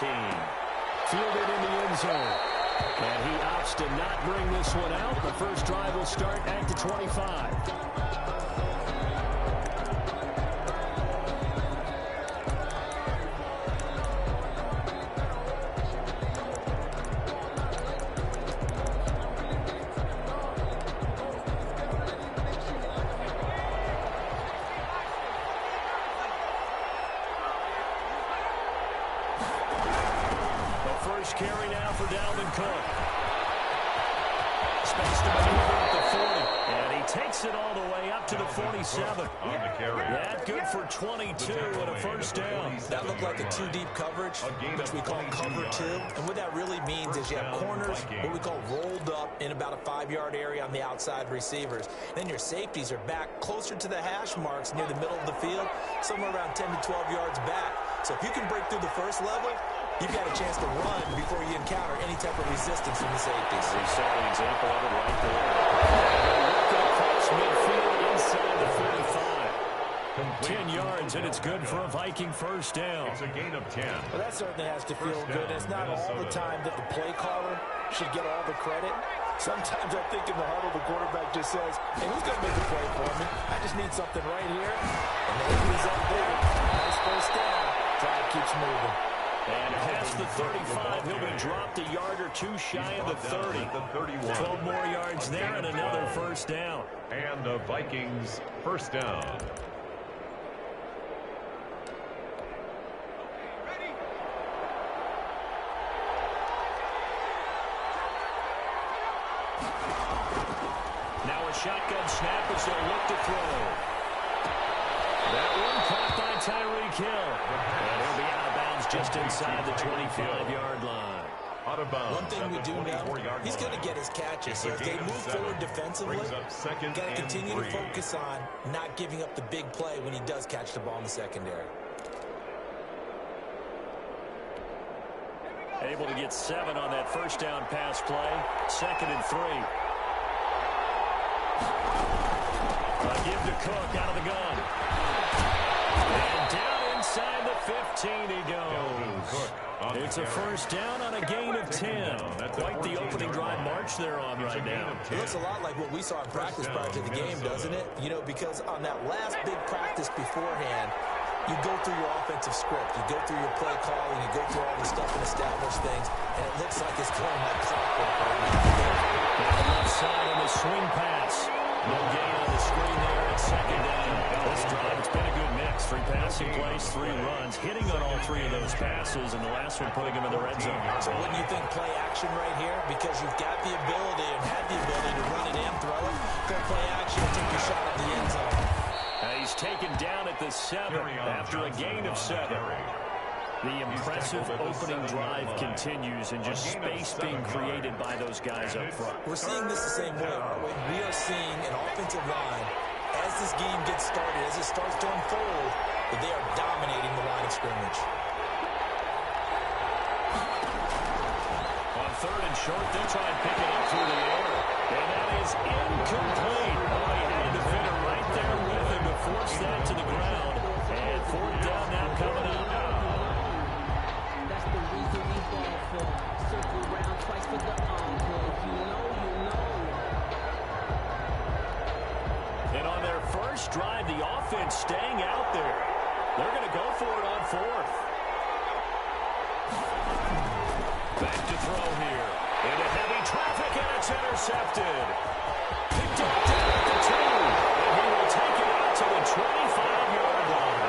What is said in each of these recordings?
15. Fielded in the end zone. And he opts to not bring this one out. The first drive will start at the 25. Carry now for Dalvin Cook. Space to maneuver at the 40. And he takes it all the way up to the 47. On the carry. That good for 22 and a first down. That looked like a two-deep coverage, which we call cover two. And what that really means is you have corners, what we call rolled up in about a 5-yard area on the outside receivers. Then your safeties are back closer to the hash marks near the middle of the field, somewhere around 10 to 12 yards back. So if you can break through the first level, you've got a chance to run before you encounter any type of resistance from the safeties. We saw an example of it right there. Look across midfield inside the 45. 10 yards, and it's good for a Viking first down. It's a gain of 10. Well, that certainly has to feel good. It's not all the time that the play caller should get all the credit. Sometimes I think in the huddle, the quarterback just says, hey, who's going to make the play for me? I just need something right here. And then he's up there. Nice first down. Drive keeps moving. And past the 35, he'll be dropped a yard or two shy of the 30. 12 more yards there and another first down. And the Vikings first down. Now a shotgun snap as they'll look to throw. That one caught by Tyreek Hill. And he'll be out of bounds just inside the 25-yard line. Out of bounds. One thing we do know, he's going to get his catches. So as they move forward defensively, got to continue to focus on not giving up the big play when he does catch the ball in the secondary. Able to get 7 on that first down pass play. 2nd and 3. Give to Cook out of the gun. And down inside the 15 he goes. It's a first down on a gain of 10. Quite the opening drive march they're on right now. It looks a lot like what we saw in practice prior to the game, doesn't it? You know, because on that last big practice beforehand, you go through your offensive script, you go through your play calling, you go through all the stuff and establish things, and it looks like it's going like clockwork right now. On the left side on the swing pass. No gain on the screen there at 2nd down. This drive, it's been a good mix. 3 passing plays, 3 runs, hitting on all 3 of those passes, and the last one putting him in the red zone. So wouldn't you think play action right here? Because you've got the ability and had the ability to run it in, throw it, go play action, and take your shot at the end zone. He's taken down at the 7 after a gain of 7. The impressive opening drive continues, and just space being created by those guys up front. We're seeing this the same way, aren't we? We are seeing an offensive line, as this game gets started, as it starts to unfold, that they are dominating the line of scrimmage. On 3rd and short, they'll try and pick it up through the air. And that is incomplete. Oh, he had a defender right there with him to force that to the ground. And 4th down now coming up. Circle around twice for the encore. You know. And on their first drive, the offense staying out there. They're going to go for it on 4th. Back to throw here. Into heavy traffic, and it's intercepted. Picked up down at the 2. And he will take it out to the 25-yard line.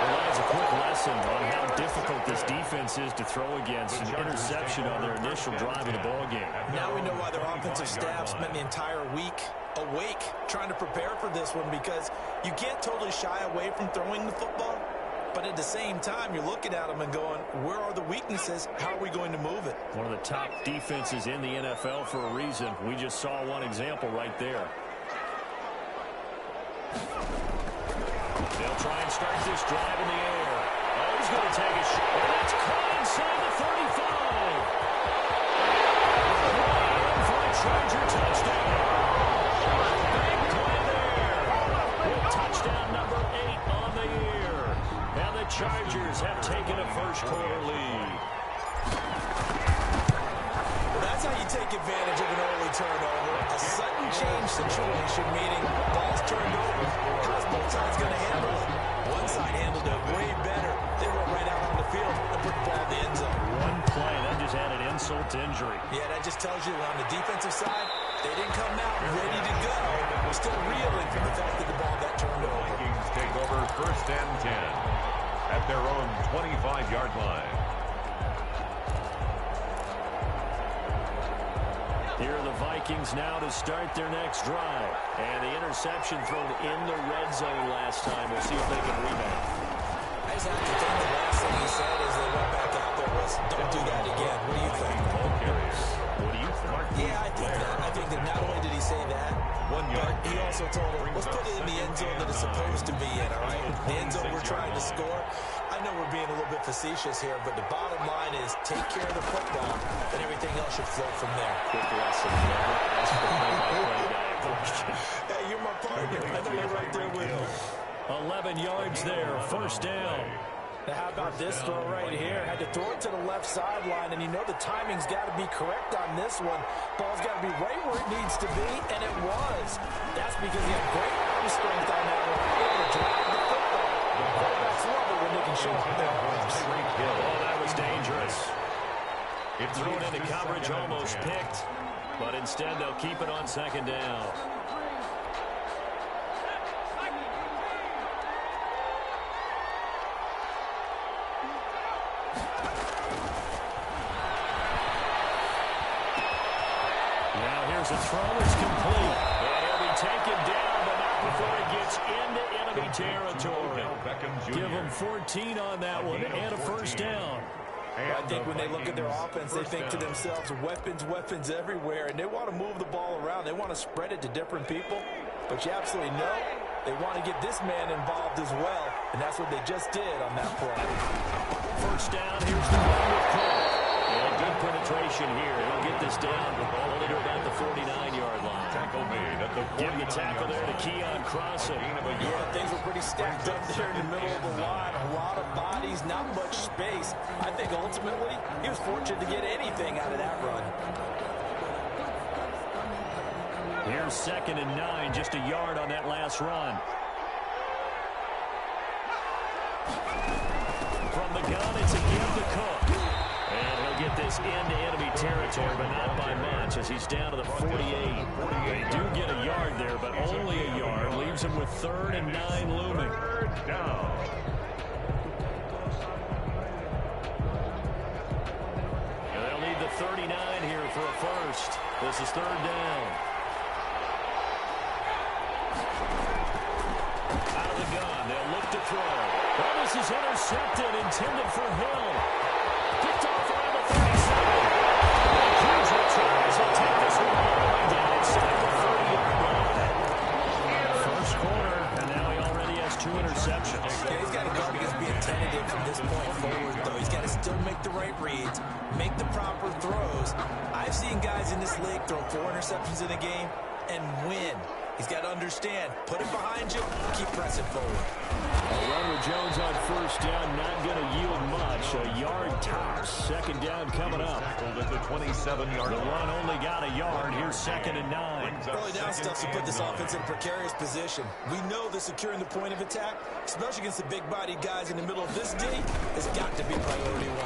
Well, that is a quick lesson on how difficult this defense is to throw against. An interception on their initial drive of the ballgame. Now we know why their offensive staff spent the entire week awake trying to prepare for this one, because you can't totally shy away from throwing the football, but at the same time you're looking at them and going, where are the weaknesses? How are we going to move it? One of the top defenses in the NFL for a reason. We just saw one example right there. They'll try and start this drive in the air. Oh, he's going to take a shot. And it's caught inside the 35. Ryan for a Charger touchdown. Big play there. With touchdown number 8 on the year. And the Chargers have taken a first quarter lead. you take advantage of an early turnover, a sudden change situation, meaning ball's turned over. How's both sides going to handle it? One side handled it way better. They went right out on the field and put the ball in the end zone. One play, that just added insult to injury. Yeah, that just tells you on the defensive side, they didn't come out ready to go. We're still reeling from the fact that the ball got turned over. Vikings take over 1st and 10 at their own 25-yard line. Here are the Vikings now to start their next drive. And the interception thrown in the red zone last time. We'll see if they can rebound. I just have to think the last thing he said as they went back out there was, don't do that again. What do you think? Ball carrier. What do you think? Yeah, I think that. I think that not only did he say that, 1 but yard. he also told him, let's put it in the end zone that it's supposed to be in, all right? The end zone we're trying to score. I know we're being a little bit facetious here, but the bottom line is take care of the football, and everything else should flow from there. Quick lesson. Never ask for play-by-play guy a question. Hey, you're my partner. I know you're right there with me. 11 yards there. 1st down. Now, how about this throw right here? Had to throw it to the left sideline, and you know the timing's got to be correct on this one. Ball's got to be right where it needs to be, and it was. That's because he had great arm strength on that one. Able to drag the football. Quarterbacks love it when they can show off their arms. Oh, that was dangerous. Thrown into coverage, almost picked. But instead, they'll keep it on 2nd down. Here's a throw. It's complete. And he'll be taken down, but not before it gets into enemy territory. Give them 14 on that one and a 1st down. I think when they look at their offense, they think to themselves, weapons, weapons everywhere, and they want to move the ball around. They want to spread it to different people. But you absolutely know they want to get this man involved as well, and that's what they just did on that play. 1st down. Here's the run with Cook. And good penetration here. He'll get this down only to about the 49-yard line. Tackle made at the Give the tackle there to Keon Crossett. Yeah, things were pretty stacked up there in the middle of the line. A lot of bodies, not much space. I think ultimately he was fortunate to get anything out of that run. Here's 2nd and 9, just a yard on that last run. From the gun, it's a give to Cook. And he'll get this into enemy territory, but not by much as he's down to the 48. They do get a yard there, but only a yard. Leaves him with 3rd and 9 looming. 3rd down. And they'll need the 39 here for a 1st. This is 3rd down. Out of the gun, they'll look to throw. Well, this is intercepted, intended for Hill. Picked off around the 37. Huge returns. He'll take this one all the way down inside the 30-yard line. 1st quarter, and now he already has 2 interceptions. Yeah, he's got to guard against being tentative from this point forward, though. He's got to still make the right reads, make the proper throws. I've seen guys in this league throw 4 interceptions in a game and win. He's got to understand, put it behind you, keep pressing forward. A run with Jones on 1st down, not going to yield much. A yard tops. 2nd down coming up. Tackled at the 27-yard The line. run only got a yard. Here's 2nd and 9. Early down stuff to put this offense in a precarious position. We know that securing the point of attack, especially against the big-bodied guys in the middle of this D, has got to be priority 1.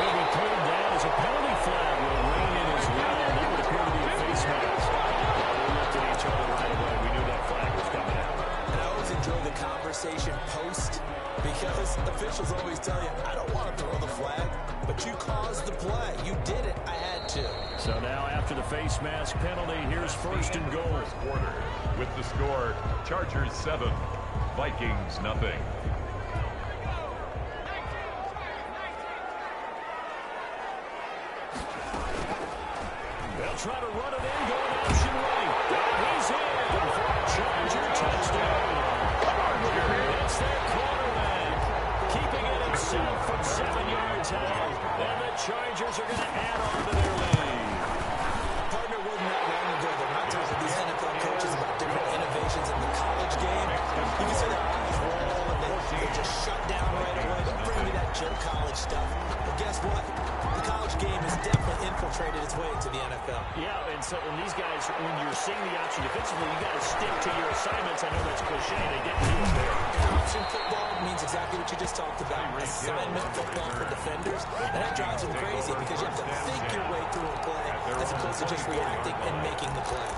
Will be cleared down as a penalty flag will rein in as well. That would appear to be a face mask. We looked at each other right away. We knew that flag was coming out. And I always enjoy the conversation post because officials always tell you, I don't want to throw the flag, but you caused the play. You did it. I had to. So now after the face mask penalty, here's 1st and goal. First quarter with the score Chargers 7, Vikings nothing. They'll try to run it in, going option right. And he's in for a Charger touchdown. That's their quarterback, keeping it himself from 7 yards out. And the Chargers are going to add on to their lead. Partner, wasn't that long ago that when I talk to these NFL coaches about different innovations in the college game, you can see their eyes roll and they just shut down right away. Don't bring me that junk college stuff. translate it to the NFL. Yeah, and so when these guys, when you're seeing the option defensively, you got to stick to your assignments. I know that's cliche. They didn't do it there. Option football means exactly what you just talked about. Assignment football for defenders. And that drives them crazy because you have to think your way through a play as opposed to just reacting and making the play.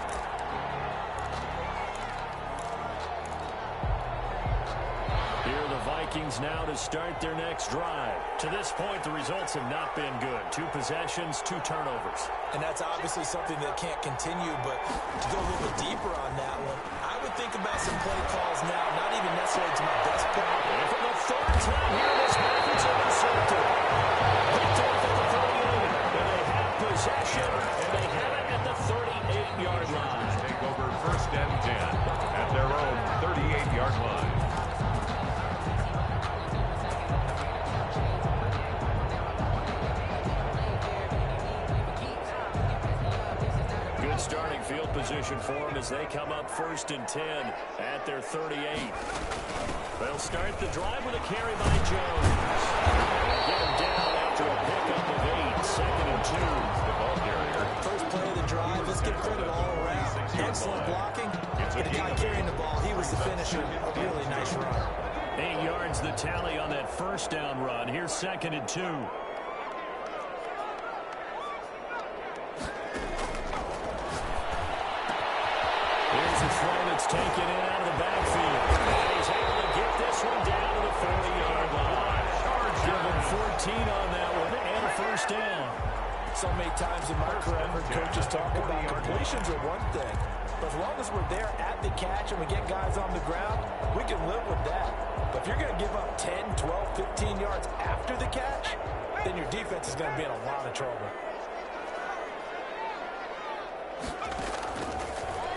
Here are the Vikings now to start their next drive. To this point, the results have not been good. 2 possessions, 2 turnovers. And that's obviously something that can't continue, but to go a little bit deeper on that one, I would think about some play calls now, not even necessarily to my best play. And for the 3rd time here, this package intercepted. Picked off at the 38, and they have possession, and they have it at the 38-yard line. Take over 1st and 10 at their own 38-yard line. Starting field position for them as they come up 1st and 10 at their 38. They'll start the drive with a carry by Jones. Get him down after a pickup of 8. 2nd and 2. The ball carrier. First play of the drive. Let's give credit all around. Excellent blocking. But the guy carrying the ball, he was the finisher. A really nice run. 8 yards the tally on that 1st down run. Here's 2nd and 2. Here's a throw that's taken in out of the backfield. And he's able to get this one down to the 40-yard line. Give him 14 on that one and a 1st down. So many times in my career, I've heard coaches talk about completions are one thing. But as long as we're there at the catch and we get guys on the ground, we can live with that. But if you're going to give up 10, 12, 15 yards after the catch, then your defense is going to be in a lot of trouble.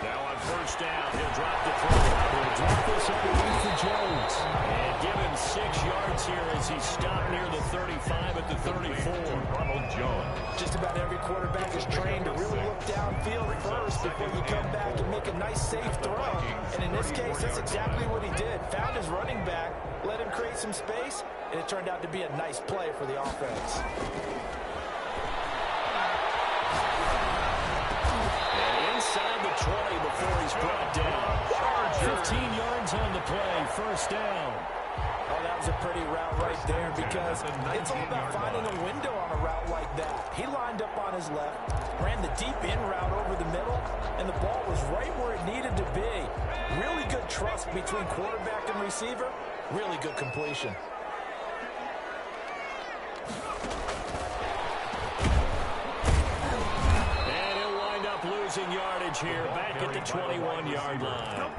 Now on 1st down, he'll drop the throw. He'll drop this underneath for Jones. And give him 6 yards here as he stopped near the 35 at the 34. Ronald Jones. Just about every quarterback is trained to really look downfield first before you come back and make a nice, safe throw. And in this case, that's exactly what he did. Found his running back, let him create some space, and it turned out to be a nice play for the offense. Inside the 20 before he's brought down. 15 yards on the play, 1st down. Oh, that was a pretty route right there because it's all about finding a window on a route like that. He lined up on his left, ran the deep in route over the middle, and the ball was right where it needed to be. Really good trust between quarterback and receiver. Really good completion. Losing yardage here back at the 21-yard line.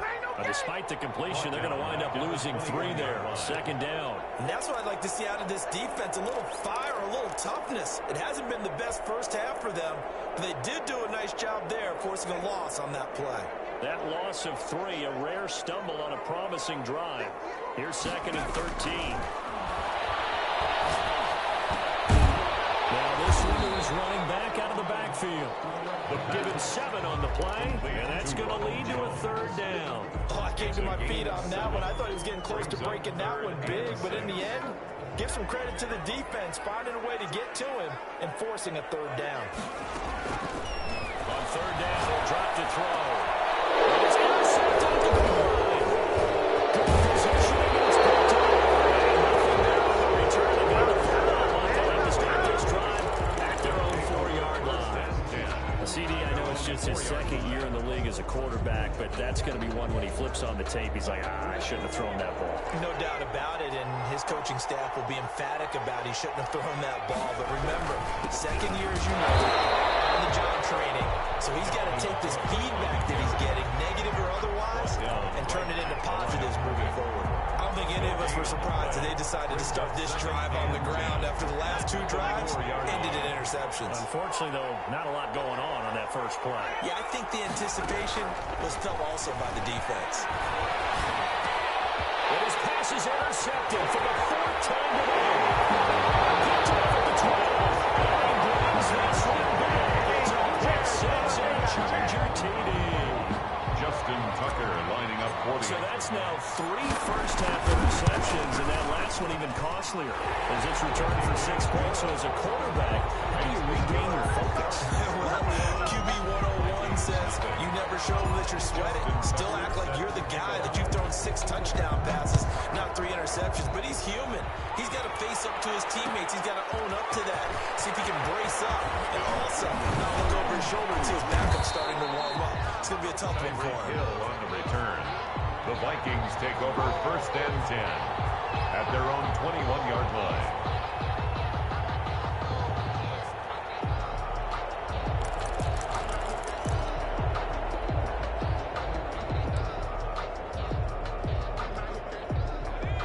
Despite the completion, they're going to wind up losing 3 there. 2nd down. And that's what I'd like to see out of this defense. A little fire, a little toughness. It hasn't been the best first half for them, but they did do a nice job there, forcing a loss on that play. That loss of 3, a rare stumble on a promising drive. Here's 2nd and 13. Now this one is running back out of the backfield. Given 7 on the play, and that's going to lead to a 3rd down. Oh, I came to my feet on that one. I thought he was getting close to breaking that one big, but in the end, give some credit to the defense, finding a way to get to him and forcing a 3rd down. On 3rd down, he'll drop to throw. And it's intercepted at the goal line. Good position against Pickton. And nothing there on the return. They got a foul on them to start this drive at their own 4-yard line. CD, I know it's just his 2nd year in the league as a quarterback, but that's going to be one when he flips on the tape. He's like, I shouldn't have thrown that ball. No doubt about it, and his coaching staff will be emphatic about he shouldn't have thrown that ball. But remember, 2nd year, as you know, on the job training, so he's got to take this feedback that he's getting, negative or otherwise, and turn it into positives moving forward. I don't think any of us were surprised that they decided to start this drive on the ground after the last 2 drives ended in interceptions. Unfortunately, though, not a lot going on that first play. Yeah, I think the anticipation was felt also by the defense. And his pass is intercepted for the 4th time today. Picked off at the 12. And he brings this one back. It's a pick 6 and a Charger TD. Justin Tucker lining up 40. So that's now 3 first-half interceptions, and that last one even costlier as it's returned for 6 points. So as a quarterback, how do you regain your focus? interceptions, but he's human. He's got to face up to his teammates. He's got to own up to that. See if he can brace up. And also, not look over his shoulder and see his backup starting to warm up. It's going to be a tough one for him. Hill on the return. The Vikings take over 1st and 10 at their own 21-yard line.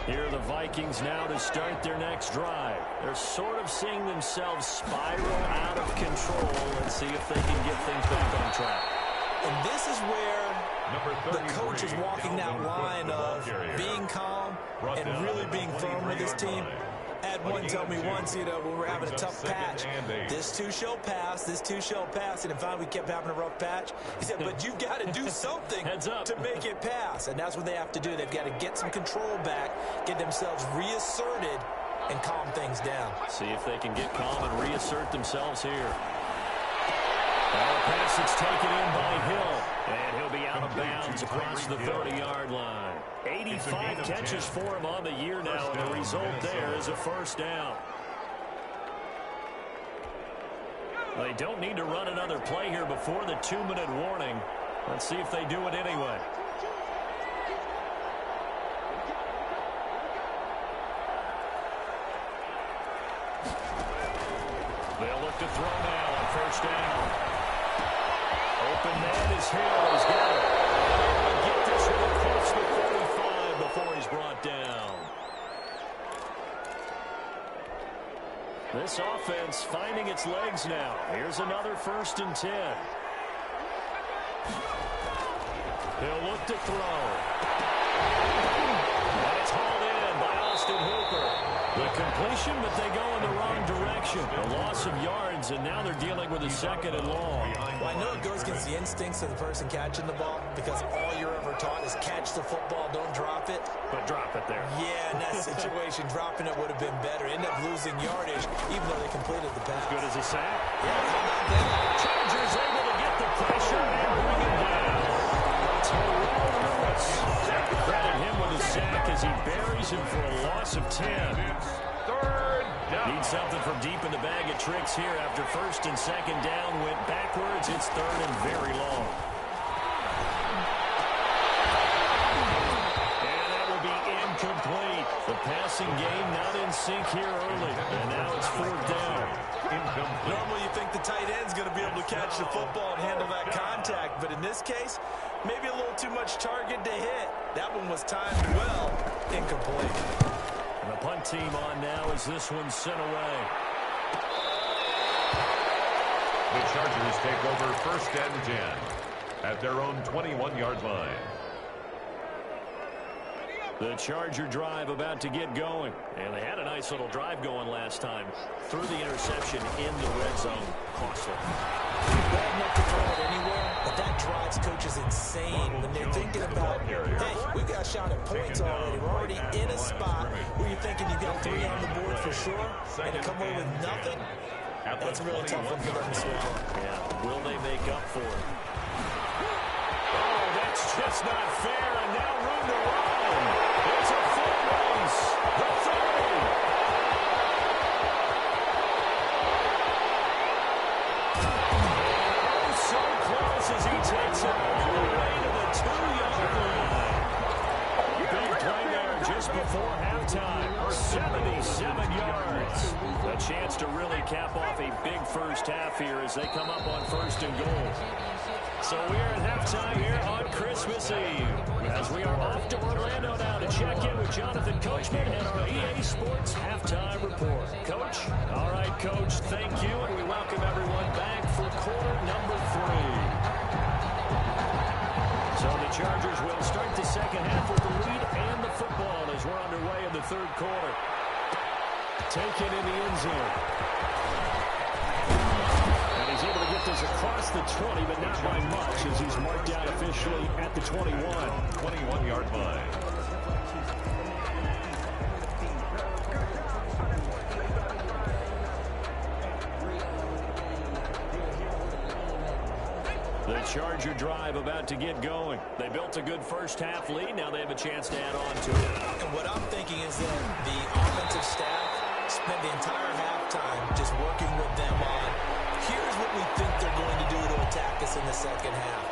Here are the Vikings now to start their next drive. They're sort of seeing themselves spiral out of control. Let's see if they can get things back on track. And this is where the coach is walking that line of being calm and really being firm with his team. Had one tell me once, when we're having a tough patch, this too shall pass, this too shall pass. And in fact, we kept having a rough patch. He said, but you've got to do something to make it pass. And that's what they have to do. They've got to get some control back, get themselves reasserted, and calm things down. See if they can get calm and reassert themselves here. Pass that's taken in by Hill. And he'll be out of bounds across the 30-yard line. 85 catches for him on the year now, and the result there is a first down. They don't need to run another play here before the 2-minute warning. Let's see if they do it anyway. They'll look to throw now on first down. Open man is Hill. He's got it. He'll get this one across the 45 before he's brought down. This offense finding its legs now. Here's another 1st and 10. He'll look to throw. And it's hauled in by Austin Hooper. The completion, but they go in the wrong direction. A loss of yards, and now they're dealing with a 2nd and long. Well, I know it goes against the instincts of the person catching the ball because all you're ever taught is catch the football, don't drop it. But drop it there. Yeah, in that situation, dropping it would have been better. End up losing yardage, even though they completed the pass. Good as a sack. Yeah, how about that? Chargers able to get the pressure and bring it down. Terrell Lewis. Credit him with a sack as he buries him for a loss of 10. 3rd down. Need something from deep in the bag of tricks here after 1st and 2nd down. Went backwards. It's 3rd and very long. And that will be incomplete. The passing game not in sync here early. And now it's 4th down. Incomplete. Normally you think the tight end's going to be able to catch the football and handle that contact, but in this case, maybe a little too much target to hit. That one was timed well. Incomplete. And the punt team on now as this one's sent away. The Chargers take over 1st and 10 at their own 21-yard line. The Charger drive about to get going. And they had a nice little drive going last time. Threw the interception in the red zone. Costly. Bad enough to throw it anywhere, but that drives coaches insane when they're thinking about, hey, we've got a shot at points already. We're already in a spot where you're thinking you've got 3 on the board for sure, and to come away with nothing, that's a really tough one for them to swallow. Yeah, will they make up for it? Oh, that's just not fair, and now room to run. It's a foot race. The 30. So close as he takes it all the way to the 2-yard line. Big play there just before halftime. 77 yards. A chance to really cap off a big first half here as they come up on 1st and goal. So we're at halftime here on Christmas Eve as we are off to Orlando now to check in with Jonathan Coachman and our EA Sports Halftime Report. Coach? All right, Coach, thank you, and we welcome everyone back for quarter number 3. So the Chargers will start the 2nd half with the lead and the football as we're underway in the 3rd quarter. Taken in the end zone. And he's able to get this across the 20, but not by much as he's marked down officially at the 21. 21-yard line. The Charger drive about to get going. They built a good first-half lead. Now they have a chance to add on to it. And what I'm thinking is that the offensive staff spent the entire halftime just working with them on, here's what we think they're going to do to attack us in the second half.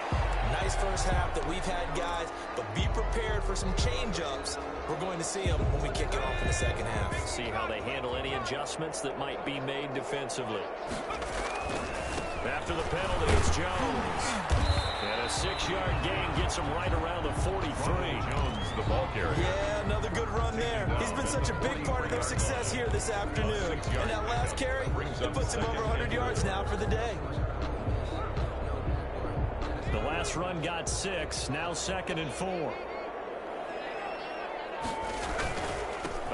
Nice first half that we've had, guys, but be prepared for some change-ups. We're going to see them when we kick it off in the second half. See how they handle any adjustments that might be made defensively. After the penalty, it's Jones. And a 6-yard gain gets him right around the 43. Jones, the ball carrier. Yeah, another good run there. He's been such a big part of their success here this afternoon. And that last carry, it puts him over 100 yards now for the day. The last run got 6, now 2nd and 4.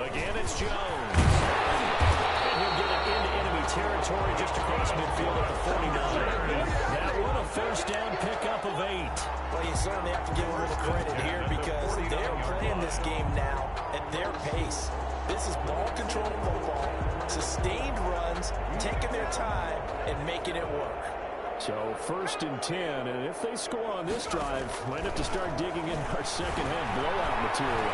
Again, it's Jones. And he'll get it into enemy territory just across midfield at the 49. That one, a first down pickup of 8. Well, you certainly have to give a little credit here because they're playing this game now at their pace. This is ball control football, sustained runs, taking their time, and making it work. So 1st and 10, and if they score on this drive, might have to start digging in our second-half blowout material.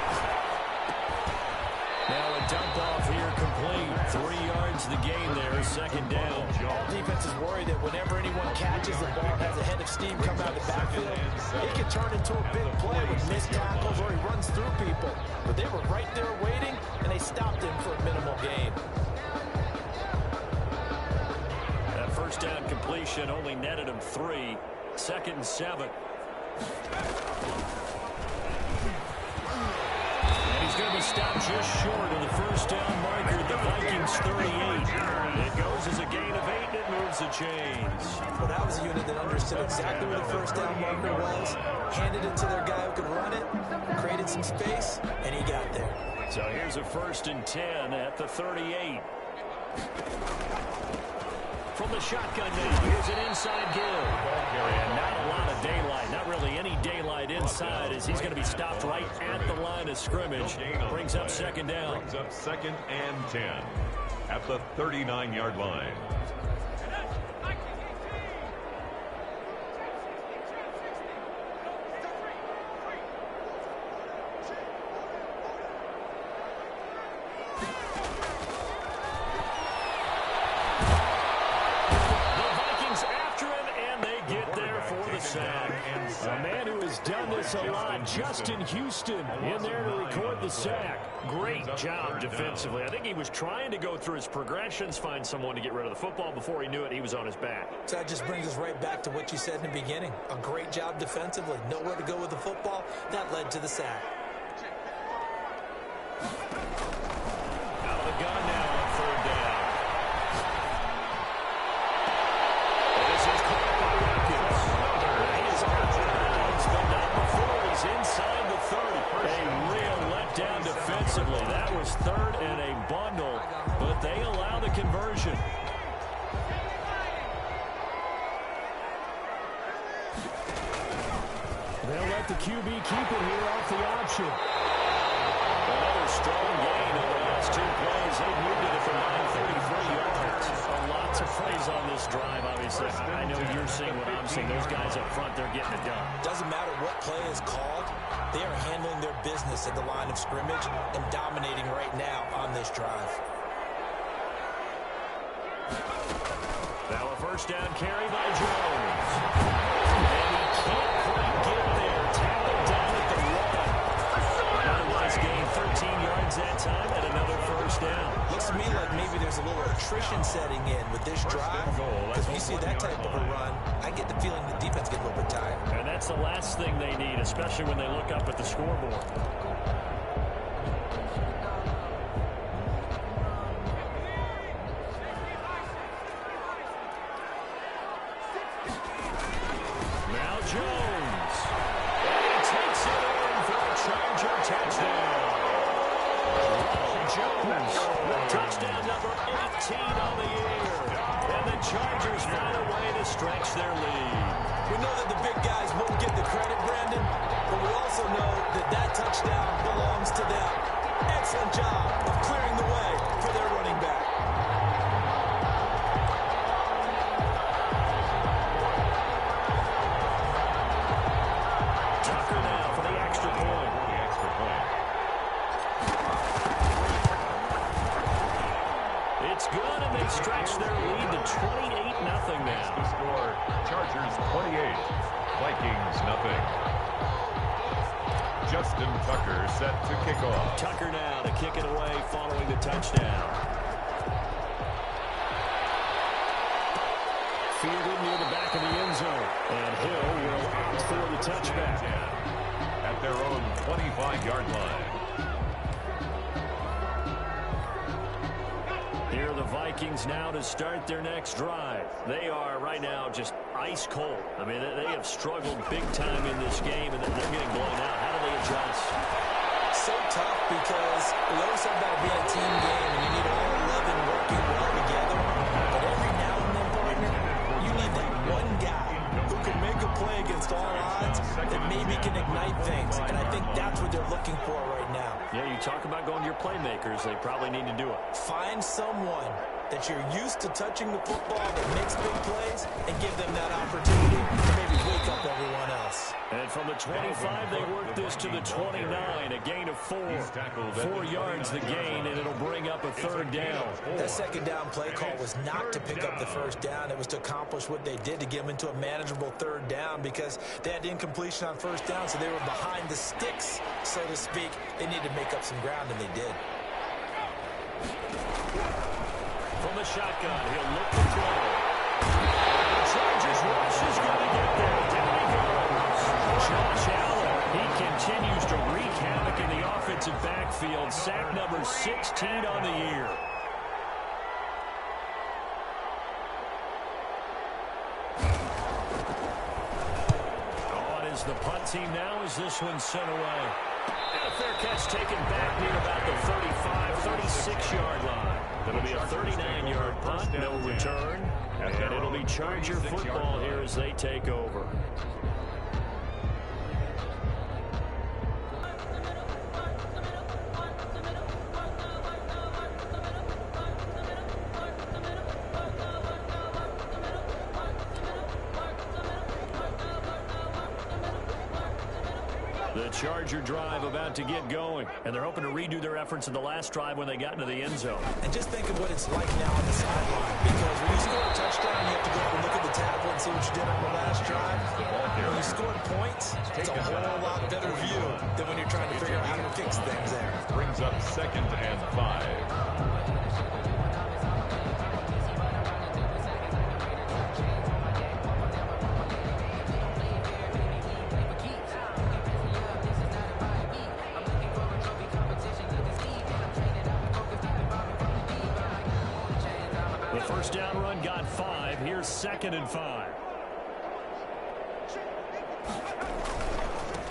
Now a dump off here complete. 3 yards the gain there, 2nd down. Defense is worried that whenever anyone catches the ball, has a head of steam come out of the backfield, it can turn into a big play with missed tackles or he runs through people. But they were right there waiting, and they stopped him for a minimal gain. That first down completion only netted him 3. 2nd and 7. He's going to be stopped just short of the first down marker at the Vikings 38. It goes as a gain of 8, and it moves the chains. Well, that was a unit that understood exactly where the first down marker was, handed it to their guy who could run it, created some space, and he got there. So here's a 1st and 10 at the 38. From the shotgun now, here's an inside give. And not a lot of daylight, not really any daylight inside as he's going to be stopped right at the line of scrimmage. Brings up 2nd down. Brings up 2nd and 10 at the 39-yard line. A man who has done this a lot, Justin Houston, in there to record the sack. Great job defensively. I think he was trying to go through his progressions, find someone to get rid of the football. Before he knew it, he was on his back. So that just brings us right back to what you said in the beginning. A great job defensively. Nowhere to go with the football. That led to the sack. Out of the gun now on 3rd down. This is caught by Watkins. Inside the 30. A real letdown defensively. That was 3rd and a bundle, but they allow the conversion. They'll let the QB keep it here off the option. Another strong gain over the last 2 plays. They moved it from 933 yards. Lots of plays on this drive, obviously. I know you're seeing what I'm seeing. Those guys up front, they're getting it done. Doesn't matter what play is called. They are handling their business at the line of scrimmage and dominating right now on this drive. Now a first down carry by Jones. And he can't quite get there. Tackled down at the 1. Otherwise gained 13 yards that time and another first down. Looks to me like maybe there's a little attrition setting in with this drive. Because when you see that type of a run, I get the feeling the defense gets a little bit tired. And that's the last thing they need, especially when they look up at the scoreboard. Now Jones. And he takes it in for a Charger touchdown. Jones, touchdown number 18 on the year. And the Chargers find a way to stretch their lead. We know that the big guys won't get the credit, Brandon, but we also know that that touchdown belongs to them. Excellent job of clearing the way for their running back. 28. Vikings nothing. Justin Tucker set to kick off. Tucker now to kick it away following the touchdown. Fielded near the back of the end zone. And Hill will opt for the touchback. At their own 25-yard line. Here are the Vikings now to start their next drive. They are right now just ice cold. I mean, they have struggled big time in this game, and they're getting blown out. How do they adjust? So tough because we always talk about it being a team game, and you need all 11 working well together. But every now and then, partner, you need that one guy who can make a play against all odds that maybe can ignite things. And I think that's what they're looking for right now. Yeah, you talk about going to your playmakers. They probably need to do it. Find someone that you're used to touching the football that makes big plays and give them that opportunity to maybe wake up everyone else. And from the 25, they work this to the 29, a gain of 4. 4 yards the gain, and it'll bring up a third down. That second down play call was not to pick up the first down. It was to accomplish what they did, to get them into a manageable third down, because they had incompletion on first down, so they were behind the sticks, so to speak. They needed to make up some ground, and they did. From the shotgun, he'll look to throw. The Chargers rush is going to get there. Down he goes. Josh Allen, he continues to wreak havoc in the offensive backfield. Sack number 16 on the year. On is the punt team now as this one's sent away. And a fair catch taken back near about the 35, 36-yard line. It'll be a 39-yard punt, no return. And it'll be Charger football here as they take over. The Charger drive about to get going, and they're hoping to redo their efforts in the last drive when they got into the end zone. And just think of what it's like now on the sideline, because when you score a touchdown, you have to go up and look at the tablet and see what you did on the last drive. When you scored points, it's a whole lot better view than when you're trying to figure out how to fix things there. Brings up 2nd and 5. First down run got 5. Here's 2nd and 5.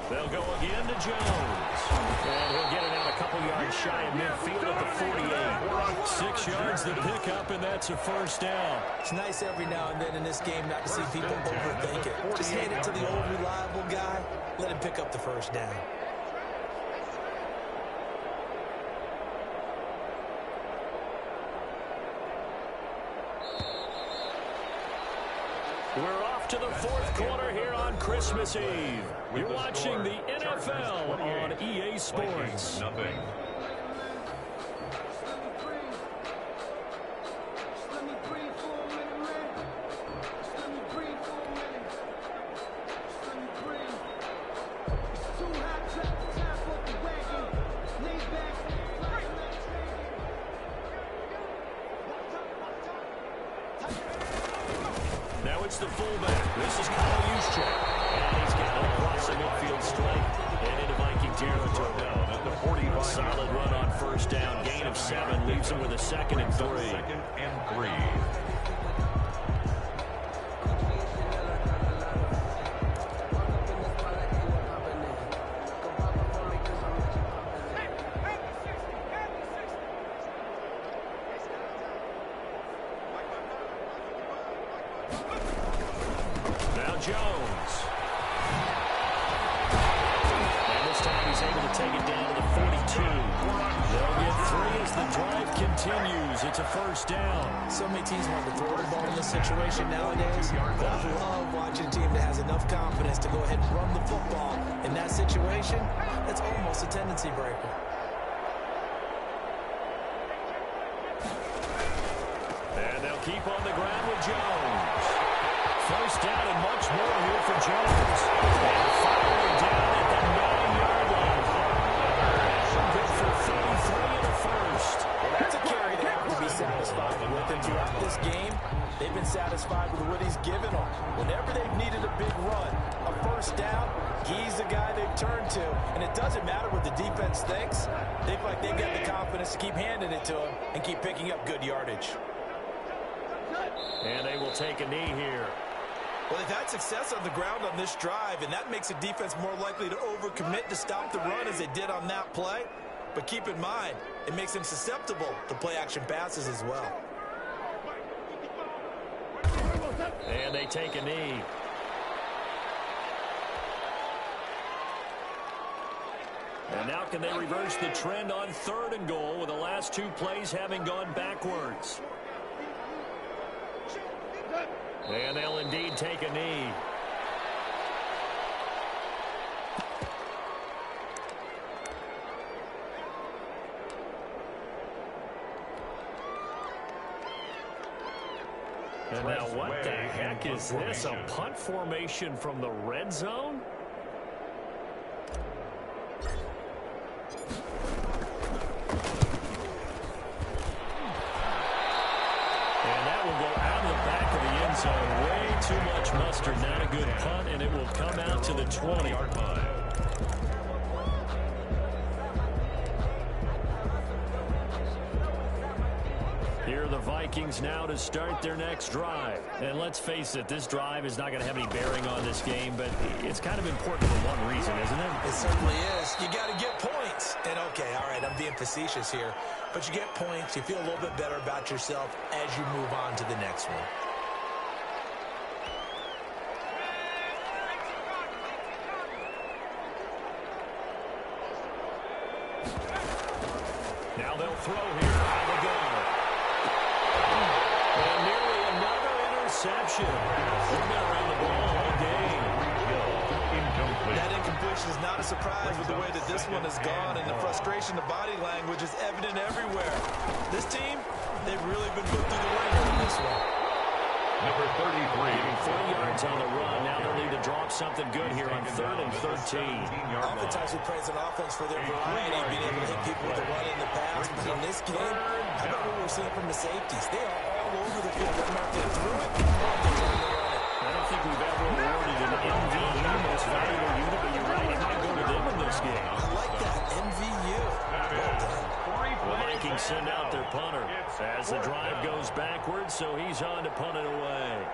They'll go again to Jones. And he'll get it out a couple yards shy of midfield at the 48. 6 yards to pick up, and that's a first down. It's nice every now and then in this game not to see people overthink it. Just hand it to the old reliable guy. Let him pick up the first down. We're off to the 4th quarter here on Christmas Eve. You're watching the NFL on EA Sports. Nothing. Now it's the fullback. This is Kyle Juszczyk. And he's got it across the midfield straight and into Viking territory. At the 45. Solid run on first down. Gain of 7 leaves him with a 2nd and 3. 2nd and 3. Jones. And this time he's able to take it down to the 42. They'll get 3 as the drive continues. It's a first down. So many teams want to throw the ball in this situation nowadays. I love watching a team that has enough confidence to go ahead and run the football. In that situation, that's almost a tendency breaker. And they'll keep on the ground with Jones. First down and much more here for Jones. And finally down at the 9-yard line. Good for 33 in the first. Well, that's a carry they have to be satisfied with. And throughout this game, they've been satisfied with what he's given them. Whenever they've needed a big run, a first down, he's the guy they've turned to. And it doesn't matter what the defense thinks. They feel like they've got the confidence to keep handing it to him and keep picking up good yardage. And they will take a knee here. Well, they've had success on the ground on this drive, and that makes the defense more likely to overcommit to stop the run as they did on that play. But keep in mind, it makes them susceptible to play-action passes as well. And they take a knee. And now can they reverse the trend on 3rd and goal with the last 2 plays having gone backwards? And they'll indeed take a knee. And now what the heck is this? A punt formation from the red zone? And that will go out of the back of the end zone. Way too much mustard. Not a good punt, and it will come out to the 20-yard line. Here are the Vikings now to start their next drive. And let's face it, this drive is not going to have any bearing on this game, but it's kind of important for one reason, isn't it? It certainly is. You got to get points. And okay, all right, I'm being facetious here. But you get points, you feel a little bit better about yourself as you move on to the next one. Now they'll throw here. Out the gun. And nearly another interception. They've been around the ball all game. That incompletion is not a surprise with the way that this one has gone, and the frustration, the body language is evident everywhere. This team, they've really been put through the ringer in this one. Number 33. 4 yards on the run. Now they'll need to drop something good here on 3rd and 13. Oftentimes we praise an offense for their variety, being able to hit people with the run in the pass. But in this game, how about what we're seeing from the safeties? They are all over the field. Doesn't matter if they threw it or if they're trying to run it. I don't think we've ever awarded an MVU, most valuable unit, but you're right, it might go to them in this game. I like that. MVU. Well done. The Vikings send out their punter as the drive goes backwards, so he's on to punt it away.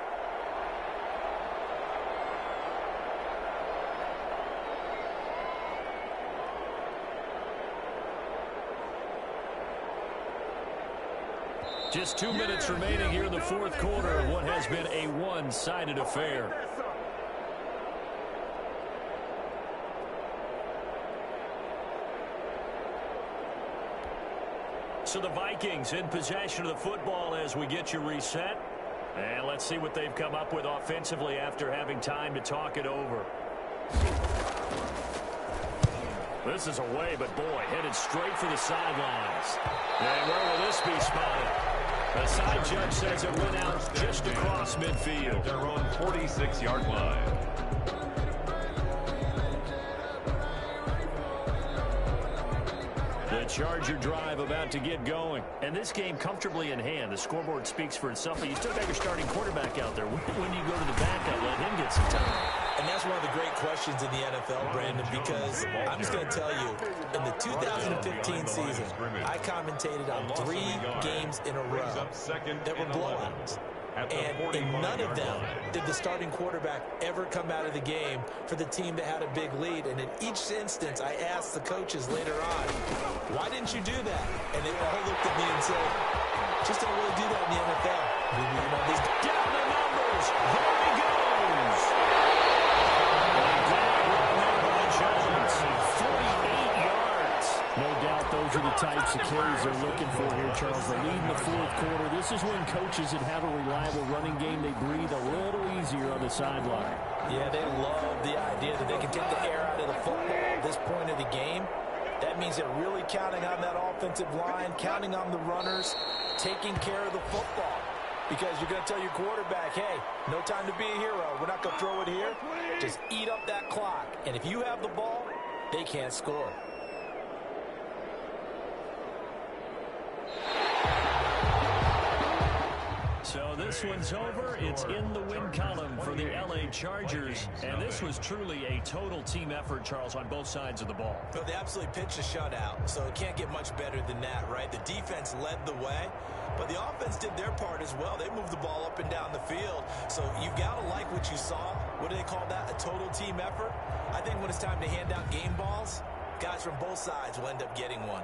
Just 2 minutes remaining here in the 4th quarter of what has been a one-sided affair. So the Vikings in possession of the football as we get you reset. And let's see what they've come up with offensively after having time to talk it over. This is away, but boy, headed straight for the sidelines. And where will this be spotted? The side judge says it went out just across midfield. Their own 46-yard line. The Charger drive about to get going. And this game comfortably in hand. The scoreboard speaks for itself, but you still got your starting quarterback out there. When do you go to the backup? Let him get some time. And that's one of the great questions in the NFL, Brandon, because I'm just going to tell you, in the 2015 season, I commentated on 3 games in a row that were blowouts. And in none of them did the starting quarterback ever come out of the game for the team that had a big lead. And in each instance, I asked the coaches later on, why didn't you do that? And they all looked at me and said, just don't really do that in the NFL. You know, these down the numbers. There he goes. Jones, 48 yards. No doubt those are the types of carries they're looking for here, Charles. They lead in the 4th quarter. This is when coaches that have a reliable running game, they breathe a little easier on the sideline. Yeah, they love the idea that they can take the air out of the football at this point of the game. That means they're really counting on that offensive line, counting on the runners, taking care of the football. Because you're going to tell your quarterback, hey, no time to be a hero. We're not going to throw it here. Just eat up that clock. And if you have the ball, they can't score. So this one's over. It's in the win column for the LA Chargers. And this was truly a total team effort, Charles, on both sides of the ball. Well, they absolutely pitched a shutout, so it can't get much better than that, right? The defense led the way, but the offense did their part as well. They moved the ball up and down the field. So you've got to like what you saw. What do they call that? A total team effort? I think when it's time to hand out game balls, guys from both sides will end up getting one.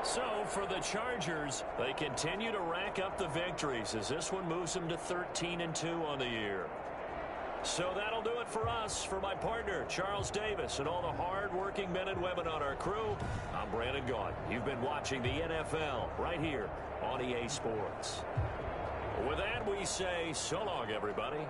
So for the Chargers, they continue to rack up the victories as this one moves them to 13-2 on the year. So that'll do it for us. For my partner, Charles Davis, and all the hard-working men and women on our crew, I'm Brandon Gaudin. You've been watching the NFL right here on EA Sports. With that, we say so long, everybody.